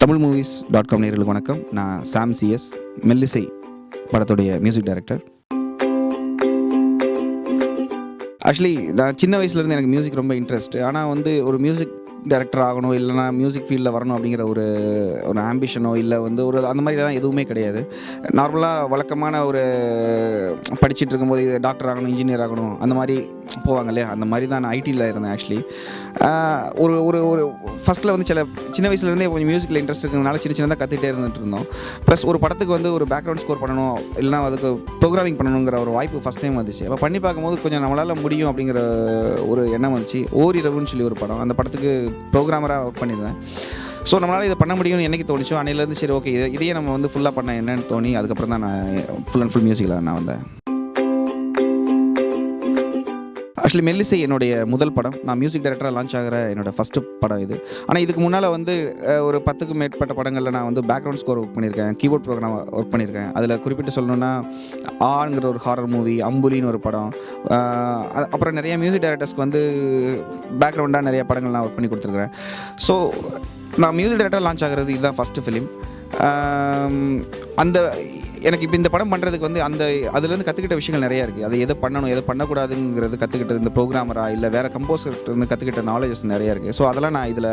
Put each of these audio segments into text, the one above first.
தமிழ்மூவிஸ்.com நேயர்களுக்கு வணக்கம். நான் சாம் சிஎஸ், மெல்லிசை படத்துடைய மியூசிக் டைரக்டர். ஆக்சுவலி நான் சின்ன வயசுலேருந்து எனக்கு மியூசிக் ரொம்ப இன்ட்ரெஸ்ட். ஆனால் ஒரு மியூசிக் டைரக்டர் ஆகணும், இல்லைனா மியூசிக் ஃபீல்டில் வரணும் அப்படிங்கிற ஒரு ஆம்பிஷனோ இல்லை ஒரு அந்த மாதிரிலாம் எதுவுமே கிடையாது. நார்மலாக வழக்கமான படிச்சுட்டு இருக்கும்போது டாக்டர் ஆகணும், இன்ஜினியர் ஆகணும், அந்த மாதிரி போவாங்க இல்லையா, அந்த மாதிரி தான் நான் ஐடியில் இருந்தேன். ஆக்சுவலி ஒரு ஃபஸ்ட்டில் சின்ன வயசுலேருந்தே கொஞ்சம் மியூசிக்கில் இன்ட்ரெஸ்ட் இருக்கிறதுனால சின்னதாக கற்றுக்கிட்டே இருந்துகிட்டு இருந்தோம். ப்ளஸ் ஒரு படத்துக்கு ஒரு பேக்ரவுண்ட் ஸ்கோர் பண்ணணும், இல்லைனா அதுக்கு ப்ரோக்ராமிங் பண்ணணுங்கிற ஒரு வாய்ப்பு ஃபஸ்ட் டைம் வந்துச்சு. அப்போ பண்ணி பார்க்கும்போது கொஞ்சம் நம்மளால் முடியும் அப்படிங்கிற ஒரு எண்ணம் வந்துச்சு. ஓரிரவுன்னு சொல்லி ஒரு படம், அந்த படத்துக்கு ப்ரோக்ராமராக ஒர்க் பண்ணியிருந்தேன். ஸோ நம்மளால் இதை பண்ண முடியும்னு என்றைக்கு தோணுச்சோ அன்னையிலேருந்து சரி ஓகே இதையே நம்ம ஃபுல்லாக பண்ண என்னன்னு தோணி அதுக்கப்புறம் தான் நான் ஃபுல் அண்ட் ஃபுல் மியூசிக்கில் நான் வந்தேன். ஆக்சுவலி மெல்லிசை என்னுடைய முதல் படம். நான் மியூசிக் டைரக்டராக லான்ச் ஆகிற என்னோடய ஃபஸ்ட்டு படம் இது. ஆனால் இதுக்கு முன்னால் ஒரு 10க்கும் மேற்பட்ட படங்களில் நான் பேக்ரவுண்ட் ஸ்கோர் ஒர்க் பண்ணியிருக்கேன், கீபோர்ட் ப்ரோக்ராம் ஒர்க் பண்ணியிருக்கேன். அதில் குறிப்பிட்டு சொல்லணுன்னா ஆங்கிற ஒரு ஹாரர் மூவி, அம்புலின்னு ஒரு படம், அப்புறம் நிறைய மியூசிக் டைரக்டர்ஸ்க்கு பேக்ரவுண்டாக நிறைய படங்கள் நான் ஒர்க் பண்ணி கொடுத்துருக்குறேன். ஸோ நான் மியூசிக் டைரக்டர் லான்ச் ஆகிறது இதுதான் ஃபஸ்ட்டு ஃபிலிம். எனக்கு இப்போ இந்த படம் பண்ணுறதுக்கு அதுலேருந்து கற்றுக்கிட்ட விஷயங்கள் நிறையா இருக்குது. அது எதை பண்ணணும், எதை பண்ணக்கூடாதுங்கிறது கற்றுக்கிட்டது இந்த ப்ரோக்ராமராக இல்லை வேறு கம்போசர்கிட்ட கற்றுக்கிட்ட நாலேஜஸ் நிறையா இருக்குது. ஸோ அதெல்லாம் நான் இதில்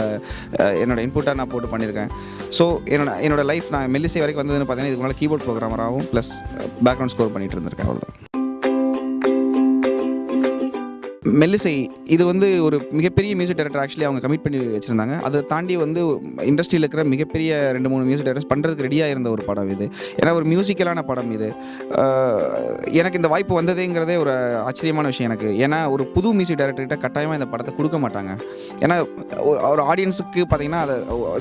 என்னோடய இன்புட்டாக நான் போட்டு பண்ணியிருக்கேன். ஸோ என்னோடய லைஃப் நான் மெல்லிசை வரைக்கும் வந்ததுன்னு பார்த்தீங்கன்னா இதுக்கு மேலே கீபோர்ட் ப்ரோக்ராமராகவும் ப்ளஸ் பேக்ரவுண்ட் ஸ்கோர் பண்ணிகிட்டு இருந்திருக்கேன். அவ்வளோதான். மெல்லிசை இது ஒரு மிகப்பெரிய மியூசிக் டைரக்டர் ஆக்சுவலி அவங்க கமிட் பண்ணி வச்சுருந்தாங்க. அதை தாண்டி இண்டஸ்ட்ரியில் இருக்கிற மிகப்பெரிய 2-3 மியூசிக் டைரக்டர்ஸ் பண்ணுறதுக்கு ரெடியாக இருந்த ஒரு படம் இது. ஏன்னா ஒரு மியூசிக்கலான படம் இது. எனக்கு இந்த வாய்ப்பு வந்ததுங்கிறதே ஒரு ஆச்சரியமான விஷயம் எனக்கு. ஏன்னா ஒரு புது மியூசிக் டைரக்டர்கிட்ட கட்டாயமாக இந்த படத்தை கொடுக்க மாட்டாங்க. ஏன்னா ஒரு ஆடியன்ஸுக்கு பார்த்திங்கன்னா அதை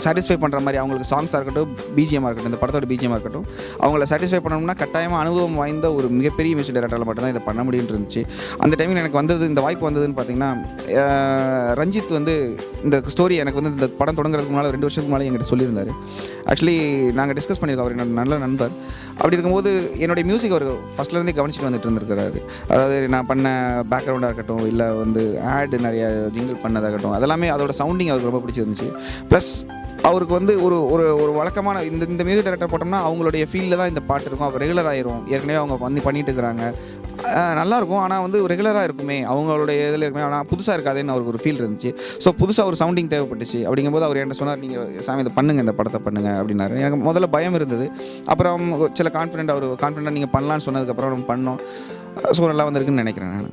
சாட்டிஸ்ஃபை பண்ணுற மாதிரி அவங்களுக்கு சாங்ஸாக இருக்கட்டும், பிஜிஎம்மாக இருக்கட்டும், இந்த படத்தோட பிஜிஎம்மாக இருக்கட்டும், அவங்கள சாட்டிஸ்ஃபை பண்ணணும்னா கட்டாயமாக அனுபவம் வாய்ந்த ஒரு மிகப்பெரிய மியூசிக் டைரக்டரால் மட்டும்தான் இதை பண்ண முடியும்னு இருந்துச்சு. அந்த டைமில் எனக்கு இந்த வாய்ப்பு வந்ததுன்னு பார்த்தீங்கன்னா ரஞ்சித் இந்த ஸ்டோரி எனக்கு இந்த படம் தொடங்குறதுக்கு முன்னால் 2 வருஷத்துக்கு முன்னாலே என்கிட்ட சொல்லியிருந்தார். ஆக்சுவலி நாங்கள் டிஸ்கஸ் பண்ணியிருக்கோம். அவர் என்னோட நல்ல நண்பர். அப்படி இருக்கும்போது என்னுடைய மியூசிக் அவர் ஃபஸ்ட்லேருந்தே கவனிச்சுட்டு வந்துட்டு இருந்திருக்கிறாரு. அதாவது நான் பண்ண பேக்ரவுண்டாக இருக்கட்டும், இல்லை ஆட் நிறைய ஜிங்கிள் பண்ணதாகட்டும், அதெல்லாமே அதோட சவுண்டிங் அவருக்கு ரொம்ப பிடிச்சிருந்துச்சு. ப்ளஸ் அவருக்கு ஒரு வழக்கமான இந்த மியூசிக் டைரக்டர் போட்டோம்னா அவங்களுடைய ஃபீல்டில் தான் இந்த பாட்டு இருக்கும், அவர் ரெகுலர் ஆயிரும். ஏற்கனவே அவங்க பண்ணிட்டு இருக்கிறாங்க, நல்லாயிருக்கும். ஆனால் ரெகுலராக இருக்குமே, அவங்களுடைய இதில் இருக்குமே, ஆனால் புதுசாக இருக்காதுன்னு அவருக்கு ஒரு ஃபீல் இருந்துச்சு. ஸோ புதுசாக ஒரு சவுண்டிங் தேவைப்பட்டுச்சு. அப்படிங்கும்போது அவர் என்கிட்ட சொன்னார், நீங்கள் சாமி இதை பண்ணுங்கள், இந்த படத்தை பண்ணுங்கள் அப்படின்னாரு. எனக்கு முதல்ல பயம் இருந்தது. அப்புறம் சில கான்ஃபிடென்ட்டாக நீங்கள் பண்ணலான்னு சொன்னதுக்கப்புறம் நம்ம பண்ணோம். ஸோ நல்லா வந்திருக்குன்னு நினைக்கிறேன். நான்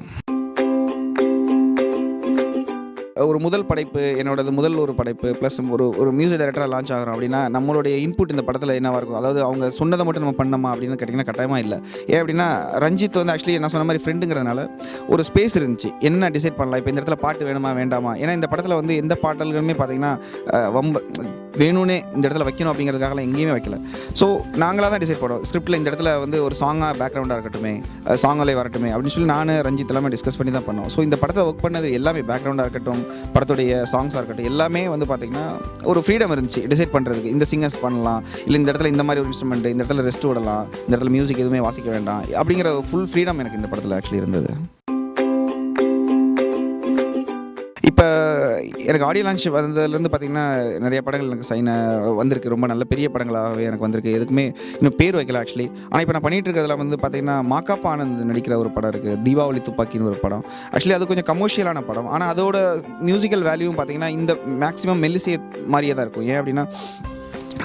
ஒரு முதல் படைப்பு, என்னோடது முதல் ஒரு படைப்பு, ப்ளஸ் ஒரு மியூசிக் டைரக்டராக லான்ச் ஆகிறோம் அப்படின்னா நம்மளுடைய இன்புட் இந்த படத்தில் என்னவாக இருக்கும், அதாவது அவங்க சொன்னதை மட்டும் நம்ம பண்ணோமா அப்படின்னு கேட்டிங்கன்னா கட்டாயமாக இல்லை. ஏன் அப்படின்னா ரஞ்சித் ஆக்சுவலி நான் சொன்ன மாதிரி ஃப்ரெண்டுங்கிறதுனால ஒரு ஸ்பேஸ் இருந்துச்சு, என்ன டிசைட் பண்ணலாம், இப்போ இந்த இடத்துல பாட்டு வேணுமா வேண்டாமா. ஏன்னா இந்த படத்தில் எந்த பாடல்களுமே பார்த்திங்கன்னா வேணும்னே இந்த இடத்துல வைக்கணும் அப்படிங்கிறதுக்காகலாம் எங்கேயுமே வைக்கல. ஸோ நாங்களாக தான் டிசைட் பண்ணுவோம். ஸ்கிரிப்டில் இந்த இடத்துல ஒரு சாங்காக பேக்ரவுண்டாக இருக்கட்டுமே, சாங்காலே வரட்டுமே அப்படின்னு சொல்லி நான் ரஞ்சித் எல்லாமே டிஸ்கஸ் பண்ணி தான் பண்ணோம். ஸோ இந்த படத்தில் ஒர்க் பண்ணது எல்லாமே பேக்ரவுண்டாக இருக்கட்டும், படத்துடைய சாங்ஸாக இருக்கட்டும், எல்லாமே பார்த்திங்கன்னா ஒரு ஃப்ரீடம் இருந்துச்சு டிசைட் பண்ணுறதுக்கு. இந்த சிங்கர்ஸ் பண்ணலாம், இல்லை இந்த இடத்துல இந்த மாதிரி ஒரு இன்ஸ்ட்ருமெண்ட், இந்த இடத்துல ரெஸ்ட் விடலாம், இந்த இடத்துல மியூசிக் எதுவுமே வாசிக்க வேண்டாம் அப்படிங்கிற ஃபுல் ஃப்ரீடம் எனக்கு இந்த படத்தில் ஆக்சுவலி இருந்தது. இப்போ எனக்கு ஆடியோ லான்ச் வந்ததுலேருந்து பார்த்திங்கன்னா நிறைய படங்கள் எனக்கு வந்திருக்கு. ரொம்ப நல்ல பெரிய படங்களாகவே எனக்கு வந்திருக்கு. எதுக்குமே இன்னும் பேர் வைக்கல ஆக்சுவலி. ஆனால் இப்போ நான் பண்ணிகிட்டு இருக்கிறதுல பார்த்திங்கன்னா மாகாப்பா ஆனந்த் நடிக்கிற ஒரு படம் இருக்குது, தீபாவளி துப்பாக்கின்னு ஒரு படம். ஆக்சுவலி அது கொஞ்சம் கமர்ஷியலான படம். ஆனால் அதோட மியூசிக்கல் வேல்யூவும் பார்த்திங்கன்னா இந்த மேக்ஸிமம் மெல்லிசை மாதிரியே தான் இருக்கும். ஏன் அப்படின்னா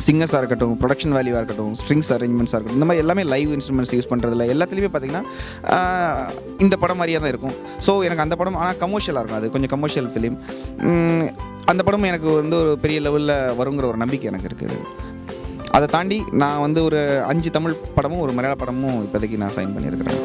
சிங்கர்ஸாக இருக்கட்டும், ப்ரொடக்ஷன் வேல்யூவாக இருக்கட்டும், ஸ்ட்ரிங்ஸ் அரேஞ்ச்மெண்ட்ஸாக இருக்கட்டும், இந்த மாதிரி எல்லாமே லைவ் இன்ஸ்ட்ருமெண்ட்ஸ் யூஸ் பண்ணுறதுல எல்லாத்துலேயுமே பார்த்திங்கன்னா இந்த படம் மாதிரியே தான் இருக்கும். ஸோ எனக்கு அந்த படம் ஆனால் கமர்ஷியலாக இருக்கும், அது கொஞ்சம் கமர்ஷியல் ஃபிலிம். அந்த படம் எனக்கு ஒரு பெரிய லெவலில் வருங்கிற ஒரு நம்பிக்கை எனக்கு இருக்குது. அதை தாண்டி நான் ஒரு 5 தமிழ் படமும் ஒரு மலையாள படமும் இப்போதைக்கு நான் சைன் பண்ணியிருக்கிறேன்.